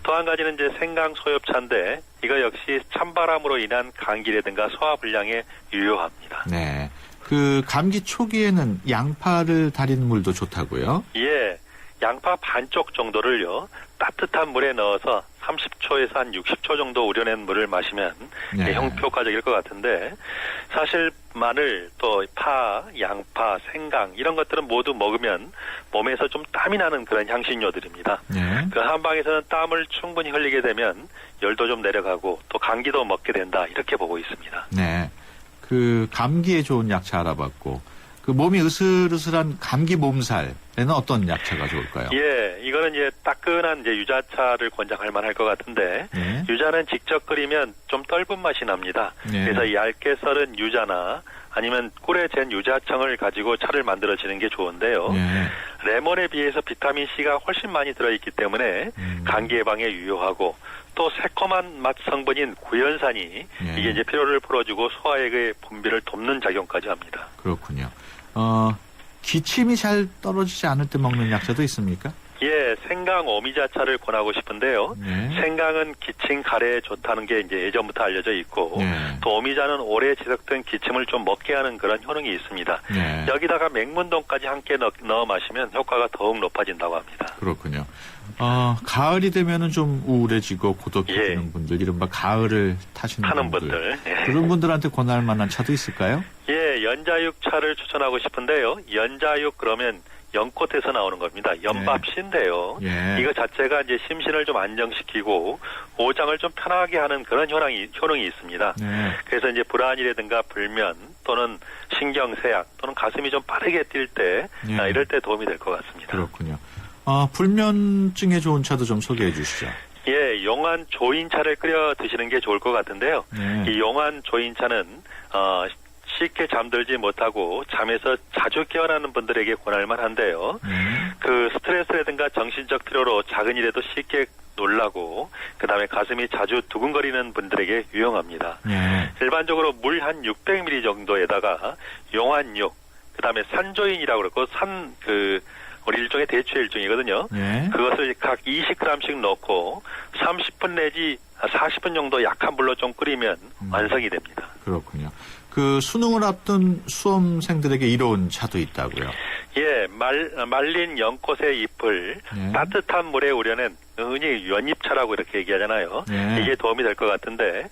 또 한 가지는 이제 생강 소엽차인데 이거 역시 찬바람으로 인한 감기라든가 소화불량에 유효합니다. 네. 그 감기 초기에는 양파를 달인 물도 좋다고요? 예. 양파 반쪽 정도를요. 따뜻한 물에 넣어서 30초에서 한 60초 정도 우려낸 물을 마시면 네. 효과적일 것 같은데 사실 마늘 또 파, 양파, 생강 이런 것들은 모두 먹으면 몸에서 좀 땀이 나는 그런 향신료들입니다. 네. 그 한방에서는 땀을 충분히 흘리게 되면 열도 좀 내려가고 또 감기도 먹게 된다 이렇게 보고 있습니다. 네. 그 감기에 좋은 약차 알아봤고 그 몸이 으슬으슬한 감기 몸살에는 어떤 약차가 좋을까요? 예, 이거는 이제 따끈한 이제 유자차를 권장할 만할 것 같은데 네. 유자는 직접 끓이면 좀 떫은 맛이 납니다. 네. 그래서 얇게 썰은 유자나 아니면 꿀에 잰 유자청을 가지고 차를 만들어지는 게 좋은데요. 네. 레몬에 비해서 비타민 C가 훨씬 많이 들어있기 때문에 감기 예방에 유효하고 또 새콤한 맛 성분인 구연산이 이게 이제 피로를 풀어주고 소화액의 분비를 돕는 작용까지 합니다. 그렇군요. 기침이 잘 떨어지지 않을 때 먹는 약차도 있습니까? 예, 생강 오미자차를 권하고 싶은데요. 네. 생강은 기침 가래에 좋다는 게 이제 예전부터 알려져 있고 네. 또 오미자는 오래 지속된 기침을 좀 먹게 하는 그런 효능이 있습니다. 네. 여기다가 맹문동까지 함께 넣어 마시면 효과가 더욱 높아진다고 합니다. 그렇군요. 가을이 되면은 좀 우울해지고 고독해지는 분들, 이른바 가을을 타시는 하는 분들. 예. 그런 분들한테 권할 만한 차도 있을까요? 예, 연자육 차를 추천하고 싶은데요. 연자육 그러면 연꽃에서 나오는 겁니다. 연밥씨인데요. 예. 이거 자체가 이제 심신을 좀 안정시키고 오장을 좀 편하게 하는 그런 효능이 있습니다. 네. 그래서 이제 불안이라든가 불면 또는 신경쇠약 또는 가슴이 좀 빠르게 뛸 때 예. 이럴 때 도움이 될 것 같습니다. 그렇군요. 불면증에 좋은 차도 좀 소개해 주시죠. 예, 용안 조인차를 끓여 드시는 게 좋을 것 같은데요. 네. 이 용안 조인차는 쉽게 잠들지 못하고 잠에서 자주 깨어나는 분들에게 권할 만한데요. 그 스트레스라든가 정신적 피로로 작은 일에도 쉽게 놀라고 그다음에 가슴이 자주 두근거리는 분들에게 유용합니다. 네. 일반적으로 물 한 600ml 정도에다가 용안육, 그다음에 산조인이라고 그러고 우리 일종의 대추의 일종이거든요. 네. 그것을 각 20g씩 넣고 30분 내지 40분 정도 약한 불로 좀 끓이면 완성이 됩니다. 그렇군요. 그 수능을 앞둔 수험생들에게 이로운 차도 있다고요. 예, 말린 연꽃의 잎을 네. 따뜻한 물에 우려낸 흔히 연잎차라고 이렇게 얘기하잖아요. 네. 이게 도움이 될 것 같은데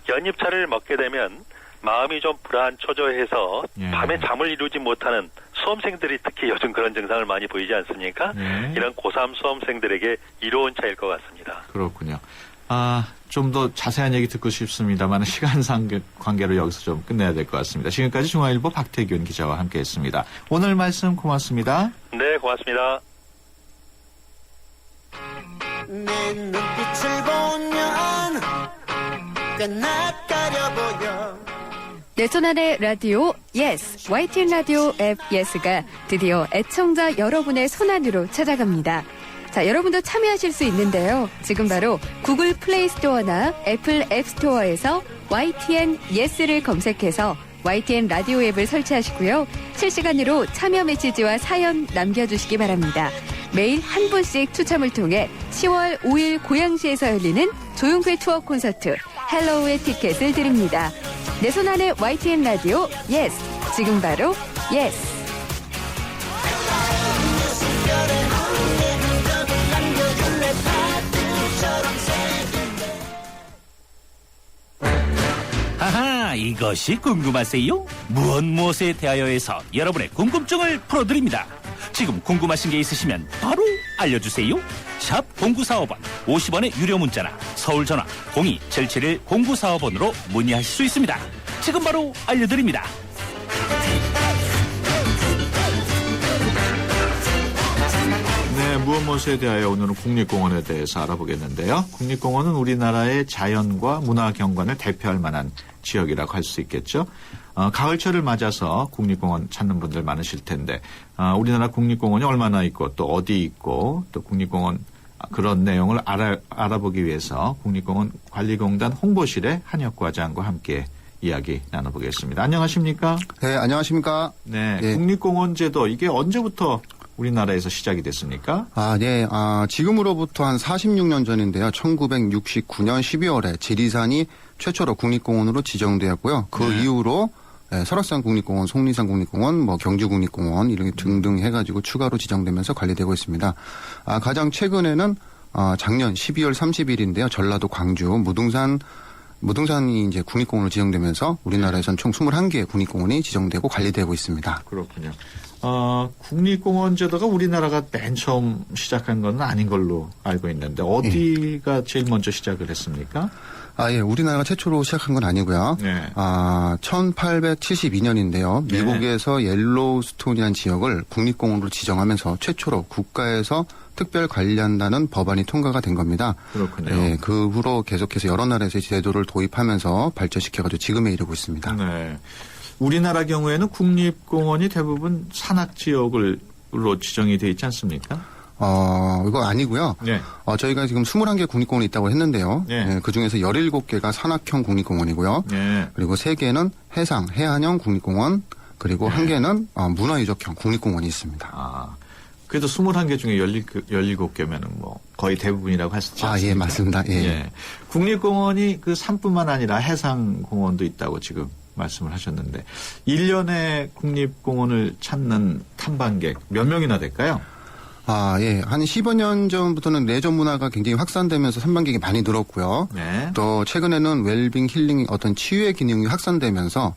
연잎차를 먹게 되면 마음이 좀 불안 초조해서 예. 밤에 잠을 이루지 못하는 수험생들이 특히 요즘 그런 증상을 많이 보이지 않습니까? 예. 이런 고3 수험생들에게 이로운 차일 것 같습니다. 그렇군요. 좀 더 자세한 얘기 듣고 싶습니다만 시간상 관계로 여기서 좀 끝내야 될 것 같습니다. 지금까지 중앙일보 박태균 기자와 함께했습니다. 오늘 말씀 고맙습니다. 네, 고맙습니다. 내 눈빛을 보면 꽤 낯가려 보여. 내손안의 라디오 예스 YTN 라디오 앱 예스가 드디어 애청자 여러분의 손안으로 찾아갑니다. 자, 여러분도 참여하실 수 있는데요. 지금 바로 구글 플레이 스토어나 애플 앱 스토어에서 YTN 예스를 검색해서 YTN 라디오 앱을 설치하시고요. 실시간으로 참여 메시지와 사연 남겨주시기 바랍니다. 매일 한 분씩 추첨을 통해 10월 5일 고양시에서 열리는 조용필 투어 콘서트 헬로우의 티켓을 드립니다. 내 손안의 YTN 라디오 예스, 지금 바로 예스. 하하, 이것이 궁금하세요? 무엇에 대하여에서 여러분의 궁금증을 풀어드립니다. 지금 궁금하신 게 있으시면 바로 알려주세요. 샵 0945번 50원의 유료 문자나 서울 전화 02-771-0945번으로 문의하실 수 있습니다. 지금 바로 알려드립니다. 네, 무엇 무엇에 대하여 오늘은 국립공원에 대해서 알아보겠는데요. 국립공원은 우리나라의 자연과 문화 경관을 대표할 만한 지역이라고 할 수 있겠죠. 가을철을 맞아서 국립공원 찾는 분들 많으실 텐데 우리나라 국립공원이 얼마나 있고 또 어디 있고 또 국립공원 그런 내용을 알아보기 위해서 국립공원 관리공단 홍보실의 한혁 과장과 함께 이야기 나눠보겠습니다. 안녕하십니까? 네, 안녕하십니까? 네, 예. 국립공원 제도 이게 언제부터 우리나라에서 시작이 됐습니까? 네. 지금으로부터 한 46년 전인데요. 1969년 12월에 지리산이 최초로 국립공원으로 지정되었고요. 그 이후로 설악산 국립공원, 속리산 국립공원, 경주 국립공원 이런 게 등등 해가지고 추가로 지정되면서 관리되고 있습니다. 가장 최근에는 작년 12월 30일인데요. 전라도 광주 무등산이 이제 국립공원으로 지정되면서 우리나라에선 총 21개의 국립공원이 지정되고 관리되고 있습니다. 그렇군요. 국립공원 제도가 우리나라가 맨 처음 시작한 건 아닌 걸로 알고 있는데 어디가 제일 먼저 시작을 했습니까? 예, 우리나라가 최초로 시작한 건 아니고요. 네. 1872년인데요. 미국에서 옐로우스톤이라는 지역을 국립공원으로 지정하면서 최초로 국가에서 특별 관리한다는 법안이 통과가 된 겁니다. 그렇군요. 예, 그 후로 계속해서 여러 나라에서 제도를 도입하면서 발전시켜가지고 지금에 이르고 있습니다. 네. 우리나라 경우에는 국립공원이 대부분 산악지역으로 지정이 되어 있지 않습니까? 이거 아니고요. 네. 저희가 지금 21개 국립공원이 있다고 했는데요. 네, 그중에서 17개가 산악형 국립공원이고요. 네. 그리고 3개는 해상형 국립공원, 그리고 1개는 문화유적형 국립공원이 있습니다. 그래도 21개 중에 17개면은 거의 대부분이라고 할 수 있지 않습니까? 예, 맞습니다. 예. 예. 국립공원이 그 산뿐만 아니라 해상공원도 있다고 지금 말씀을 하셨는데 1년에 국립공원을 찾는 탐방객 몇 명이나 될까요? 예. 한 10여 년 전부터는 레저 문화가 굉장히 확산되면서 탐방객이 많이 늘었고요. 네. 또 최근에는 웰빙, 힐링 어떤 치유의 기능이 확산되면서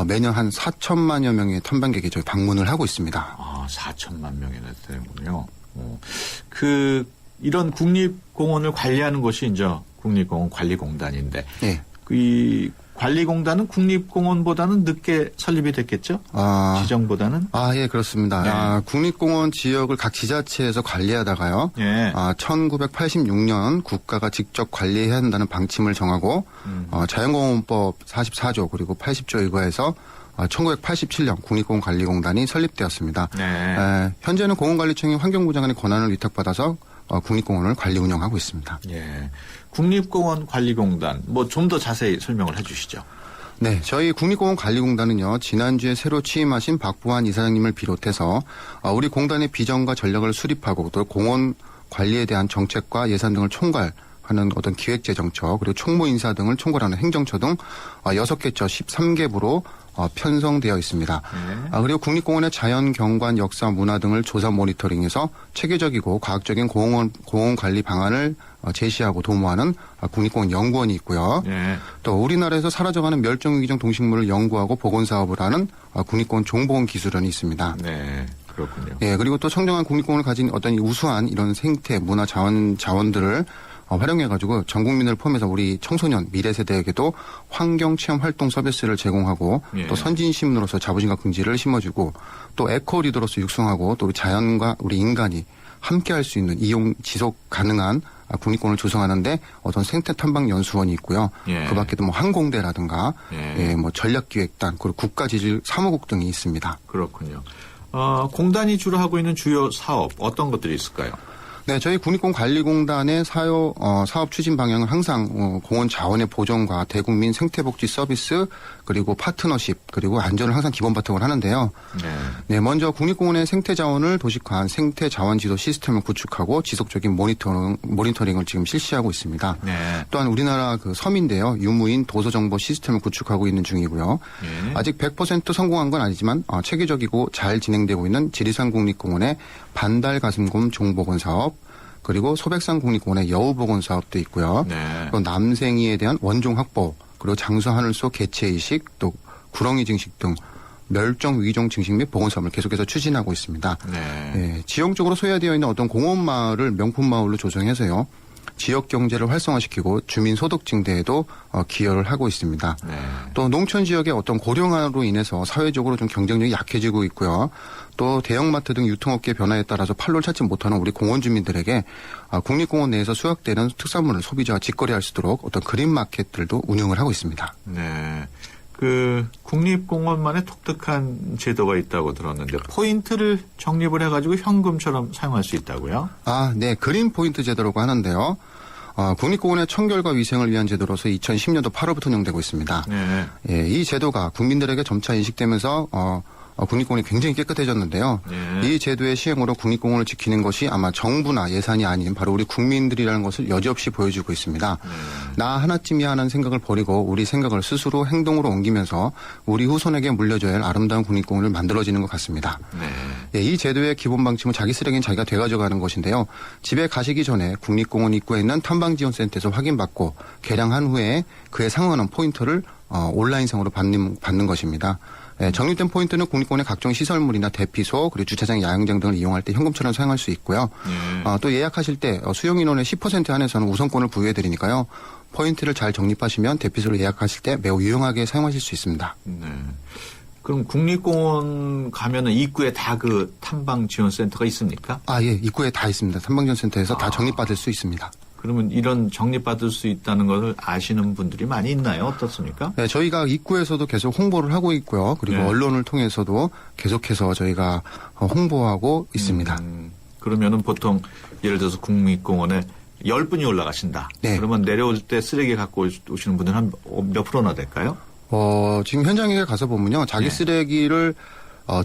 매년 한 4천만여 명의 탐방객이 저희 방문을 하하고 있습니다. 4천만 명이나 되는군요. 이런 국립공원을 관리하는 곳이 이제 국립공원 관리공단인데 이 관리공단은 국립공원보다는 늦게 설립이 됐겠죠? 지정보다는? 예, 그렇습니다. 네. 국립공원 지역을 각 지자체에서 관리하다가요. 1986년 국가가 직접 관리해야 한다는 방침을 정하고 자연공원법 44조 그리고 80조 의거해서 1987년 국립공원관리공단이 설립되었습니다. 현재는 공원관리청이 환경부 장관의 권한을 위탁받아서 국립공원을 관리 운영하고 있습니다. 예. 국립공원 관리공단 좀 더 자세히 설명을 해주시죠. 네, 저희 국립공원관리공단은요. 지난주에 새로 취임하신 박부환 이사장님을 비롯해서 우리 공단의 비전과 전략을 수립하고 또 공원 관리에 대한 정책과 예산 등을 총괄하는 어떤 기획재정처 그리고 총무 인사 등을 총괄하는 행정처 등 6개처 13개부로 편성되어 있습니다. 그리고 국립공원의 자연, 경관, 역사, 문화 등을 조사 모니터링해서 체계적이고 과학적인 공원 관리 방안을 제시하고 도모하는 국립공원 연구원이 있고요. 또 우리나라에서 사라져가는 멸종위기종 동식물을 연구하고 복원 사업을 하는 국립공원 종보건 기술원이 있습니다. 네, 그렇군요. 예, 그리고 또 청정한 국립공원을 가진 어떤 우수한 이런 생태, 문화 자원들을 활용해가지고 전 국민을 포함해서 우리 청소년 미래 세대에게도 환경 체험 활동 서비스를 제공하고 또 선진 시민으로서 자부심과 긍지를 심어주고 또 에코 리더로서 육성하고 또 우리 자연과 우리 인간이 함께할 수 있는 이용 지속 가능한 국립공원을 조성하는데 어떤 생태 탐방 연수원이 있고요. 그 밖에도 항공대라든가 전략기획단 그리고 국가지질 사무국 등이 있습니다. 그렇군요. 공단이 주로 하고 있는 주요 사업 어떤 것들이 있을까요? 네, 저희 국립공원관리공단의 사업 추진 방향은 항상 공원 자원의 보존과 대국민 생태복지 서비스 그리고 파트너십 그리고 안전을 항상 기본 바탕으로 하는데요. 네, 먼저 국립공원의 생태자원을 도식화한 생태자원지도 시스템을 구축하고 지속적인 모니터링을 지금 실시하고 있습니다. 또한 우리나라 섬인데요. 유무인 도서정보 시스템을 구축하고 있는 중이고요. 아직 100% 성공한 건 아니지만 체계적이고 잘 진행되고 있는 지리산 국립공원의 반달가슴곰 종보건 사업 그리고 소백산 국립공원의 여우복원 사업도 있고요. 또 남생이에 대한 원종 확보 그리고 장수하늘소 개체이식 또 구렁이 증식 등 멸종위기종 증식 및 복원 사업을 계속해서 추진하고 있습니다. 지형적으로 소외되어 있는 어떤 공원 마을을 명품 마을로 조성해서요. 지역 경제를 활성화시키고 주민 소득 증대에도 기여를 하고 있습니다. 네. 또 농촌 지역의 어떤 고령화로 인해서 사회적으로 좀 경쟁력이 약해지고 있고요. 또 대형마트 등 유통업계 변화에 따라서 판로를 찾지 못하는 우리 공원 주민들에게 국립공원 내에서 수확되는 특산물을 소비자와 직거래할 수 있도록 어떤 그린 마켓들도 운영을 하고 있습니다. 네. 그 국립공원만의 독특한 제도가 있다고 들었는데 포인트를 적립을 해가지고 현금처럼 사용할 수 있다고요? 네. 그린 포인트 제도라고 하는데요. 국립공원의 청결과 위생을 위한 제도로서 2010년도 8월부터 운영되고 있습니다. 네. 예, 이 제도가 국민들에게 점차 인식되면서 국립공원이 굉장히 깨끗해졌는데요. 네. 이 제도의 시행으로 국립공원을 지키는 것이 아마 정부나 예산이 아닌 바로 우리 국민들이라는 것을 여지없이 보여주고 있습니다. 나 하나쯤이야 하는 생각을 버리고 우리 생각을 스스로 행동으로 옮기면서 우리 후손에게 물려줘야 할 아름다운 국립공원을 만들어지는 것 같습니다. 네. 예, 이 제도의 기본 방침은 자기 쓰레기는 자기가 되가져가는 것인데요. 집에 가시기 전에 국립공원 입구에 있는 탐방지원센터에서 확인받고 개량한 후에 그에 상응하는 포인트를 온라인상으로 받는 것입니다. 네, 적립된 포인트는 국립공원의 각종 시설물이나 대피소 그리고 주차장, 야영장 등을 이용할 때 현금처럼 사용할 수 있고요. 또 예약하실 때 수용 인원의 10% 한해서는 우선권을 부여해드리니까요. 포인트를 잘 적립하시면 대피소를 예약하실 때 매우 유용하게 사용하실 수 있습니다. 네. 그럼 국립공원 가면은 입구에 다 그 탐방지원센터가 있습니까? 예, 입구에 다 있습니다. 탐방지원센터에서 다 적립받을 수 있습니다. 그러면 이런 적립받을 수 있다는 것을 아시는 분들이 많이 있나요? 어떻습니까? 네, 저희가 입구에서도 계속 홍보를 하고 있고요. 그리고 네. 언론을 통해서도 계속해서 저희가 홍보하고 있습니다. 그러면은 보통 예를 들어서 국립공원에 10분이 올라가신다. 네. 그러면 내려올 때 쓰레기 갖고 오시는 분들은 한 몇 프로나 될까요? 지금 현장에 가서 보면요. 자기 네. 쓰레기를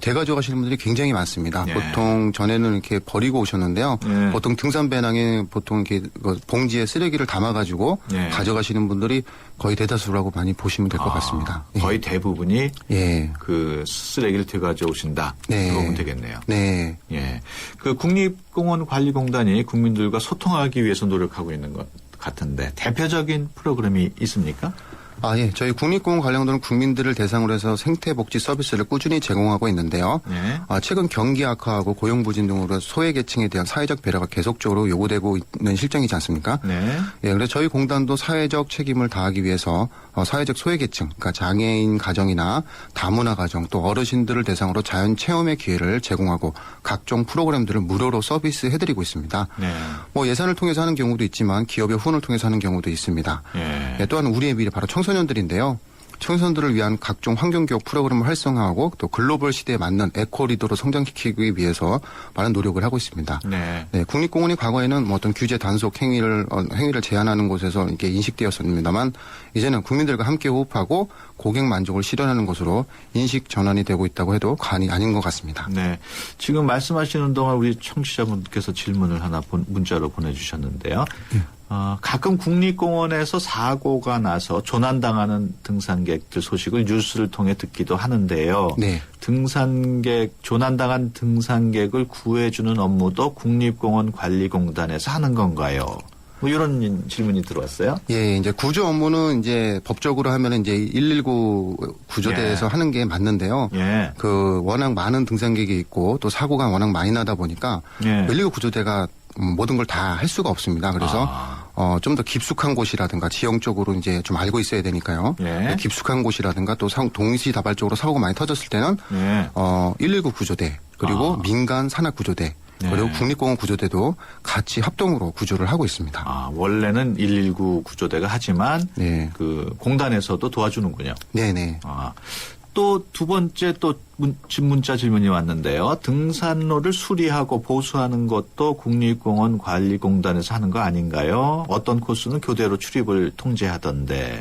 대가져가시는 분들이 굉장히 많습니다. 네. 보통 전에는 이렇게 버리고 오셨는데요. 네. 보통 등산 배낭에 보통 이렇게 봉지에 쓰레기를 담아가지고 네. 가져가시는 분들이 거의 대다수라고 많이 보시면 될 것 같습니다. 거의 대부분이 예. 그 쓰레기를 되가져 오신다. 네. 그러면 되겠네요. 네. 예. 그 국립공원 관리공단이 국민들과 소통하기 위해서 노력하고 있는 것 같은데 대표적인 프로그램이 있습니까? 예. 저희 국립공원 관련도는 국민들을 대상으로 해서 생태복지 서비스를 꾸준히 제공하고 있는데요. 네. 최근 경기 악화하고 고용부진 등으로 소외계층에 대한 사회적 배려가 계속적으로 요구되고 있는 실정이지 않습니까? 네. 예, 그래서 저희 공단도 사회적 책임을 다하기 위해서 사회적 소외계층, 그러니까 장애인 가정이나 다문화 가정 또 어르신들을 대상으로 자연 체험의 기회를 제공하고 각종 프로그램들을 무료로 서비스해드리고 있습니다. 네. 예산을 통해서 하는 경우도 있지만 기업의 후원을 통해서 하는 경우도 있습니다. 예. 예, 또한 우리의 미래 바로 청소년들인데요. 청소년들을 위한 각종 환경교육 프로그램을 활성화하고 또 글로벌 시대에 맞는 에코리더로 성장시키기 위해서 많은 노력을 하고 있습니다. 네. 네, 국립공원이 과거에는 어떤 규제 단속 행위를 제한하는 곳에서 이렇게 인식되었습니다만 이제는 국민들과 함께 호흡하고 고객 만족을 실현하는 것으로 인식 전환이 되고 있다고 해도 과언이 아닌 것 같습니다. 네. 지금 말씀하시는 동안 우리 청취자분께서 질문을 하나 문자로 보내주셨는데요. 가끔 국립공원에서 사고가 나서 조난당하는 등산객들 소식을 뉴스를 통해 듣기도 하는데요. 네. 조난당한 등산객을 구해주는 업무도 국립공원 관리공단에서 하는 건가요? 이런 질문이 들어왔어요. 예, 이제 구조 업무는 이제 법적으로 하면 이제 119 구조대에서 하는 게 맞는데요. 예. 워낙 많은 등산객이 있고 또 사고가 워낙 많이 나다 보니까 119 구조대가 모든 걸 다 할 수가 없습니다. 그래서 좀 더 깊숙한 곳이라든가 지형적으로 이제 좀 알고 있어야 되니까요. 예. 깊숙한 곳이라든가 또 동시다발적으로 사고가 많이 터졌을 때는 119 구조대 그리고 민간 산악 구조대 그리고 국립공원 구조대도 같이 합동으로 구조를 하고 있습니다. 원래는 119 구조대가 하지만 그 공단에서도 도와주는군요. 네네. 또 두 번째 또 문자 질문이 왔는데요. 등산로를 수리하고 보수하는 것도 국립공원 관리공단에서 하는 거 아닌가요? 어떤 코스는 교대로 출입을 통제하던데.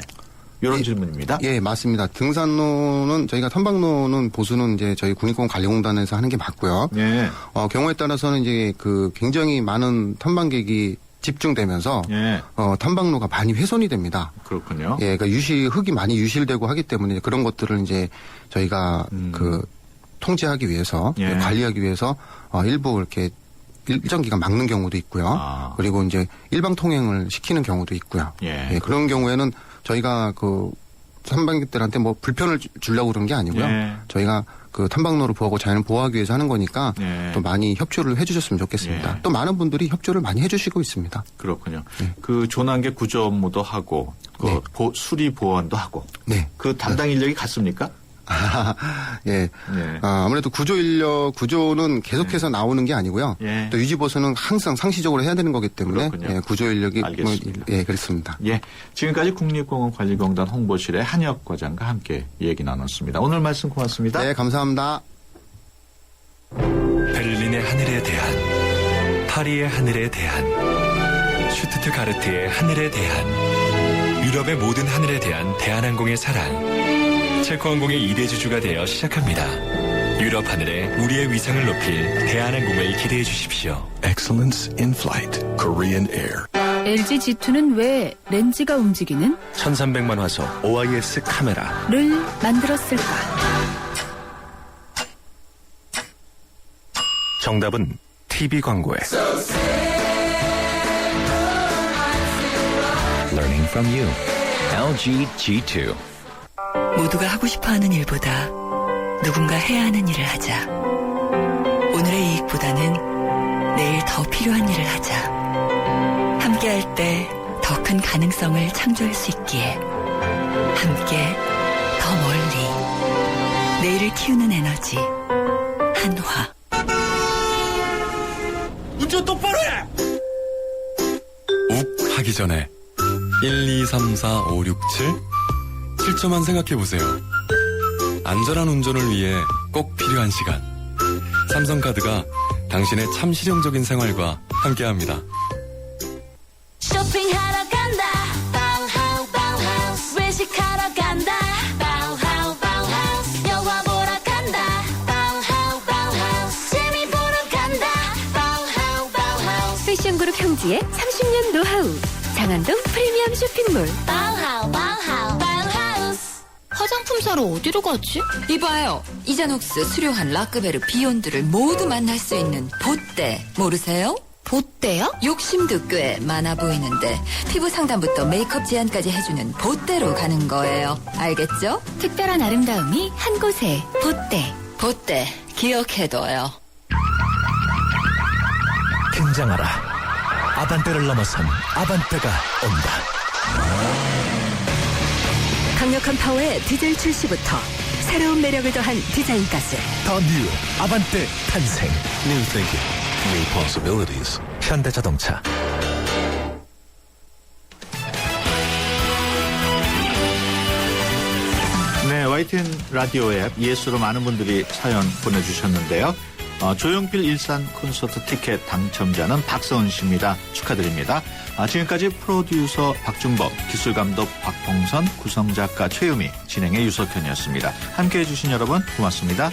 이런 질문입니다. 예, 맞습니다. 등산로는 저희가 탐방로는 보수는 이제 저희 국립공원 관리공단에서 하는 게 맞고요. 예. 경우에 따라서는 이제 굉장히 많은 탐방객이 집중되면서 탐방로가 많이 훼손이 됩니다. 그렇군요. 예, 그러니까 흙이 많이 유실되고 하기 때문에 그런 것들을 이제 저희가 통제하기 위해서 관리하기 위해서 일부 이렇게 일정 기간 막는 경우도 있고요. 그리고 이제 일방 통행을 시키는 경우도 있고요. 예, 그런 경우에는 저희가 탐방객들한테 뭐 불편을 주려고 그런 게 아니고요. 네. 저희가 그 탐방로를 보호하고 자연을 보호하기 위해서 하는 거니까 네. 또 많이 협조를 해주셨으면 좋겠습니다. 네. 또 많은 분들이 협조를 많이 해주시고 있습니다. 그렇군요. 그 조난객 구조 업무도 하고 그 수리 보완도 하고 그 담당 인력이 같습니까? 예. 아무래도 구조는 계속해서 나오는 게 아니고요. 또 유지보수는 항상 상시적으로 해야 되는 거기 때문에 구조 인력이 그렇습니다. 예. 지금까지 국립공원관리공단 홍보실의 한혁 과장과 함께 얘기 나눴습니다. 오늘 말씀 고맙습니다. 네, 감사합니다. 베를린의 하늘에 대한, 파리의 하늘에 대한, 슈투트가르트의 하늘에 대한, 유럽의 모든 하늘에 대한 대한항공의 사랑. 체코항공의 2대 주주가 되어 시작합니다. 유럽 하늘에 우리의 위상을 높일 대한항공을 기대해 주십시오. Excellence in Flight, Korean Air. LG G2는 왜 렌즈가 움직이는 1300만 화소 OIS 카메라. 를 만들었을까? 정답은 TV 광고에. Learning from you. LG G2. 모두가 하고 싶어하는 일보다 누군가 해야 하는 일을 하자. 오늘의 이익보다는 내일 더 필요한 일을 하자. 함께할 때 더 큰 가능성을 창조할 수 있기에 함께 더 멀리 내일을 키우는 에너지 한화. 운전 똑바로 해! 욱 하기 전에 1, 2, 3, 4, 5, 6, 7 7초만 생각해보세요. 안전한 운전을 위해 꼭 필요한 시간. 삼성카드가 당신의 참 실용적인 생활과 함께합니다. 쇼핑하러 간다 바우하우스 외식하러 간다 바우하우스 영화 보러 간다 바우하우스 재미 보러 간다 바우하우스 패션그룹 형지의 30년 노하우 장안동 프리미엄 쇼핑몰 화장품 사러 어디로 가지? 이봐요. 이자녹스, 수료한, 라크베르, 비욘드를 모두 만날 수 있는 보떼 모르세요? 보떼요? 욕심도 꽤 많아 보이는데 피부 상담부터 메이크업 제안까지 해주는 보떼로 가는 거예요. 알겠죠? 특별한 아름다움이 한 곳에 보떼. 보떼 기억해둬요. 긴장하라. 아반떼를 넘어선 아반떼가 온다. 강력한 파워의 디젤 출시부터 새로운 매력을 더한 디자인까지 더 뉴 아반떼 탄생. New thinking, new possibilities. 현대자동차. 네, YTN 라디오 앱 예스로 많은 분들이 사연 보내주셨는데요. 조용필 일산 콘서트 티켓 당첨자는 박서은 씨입니다. 축하드립니다. 지금까지 프로듀서 박준범, 기술감독 박봉선, 구성작가 최유미, 진행의 유석현이었습니다. 함께해 주신 여러분 고맙습니다.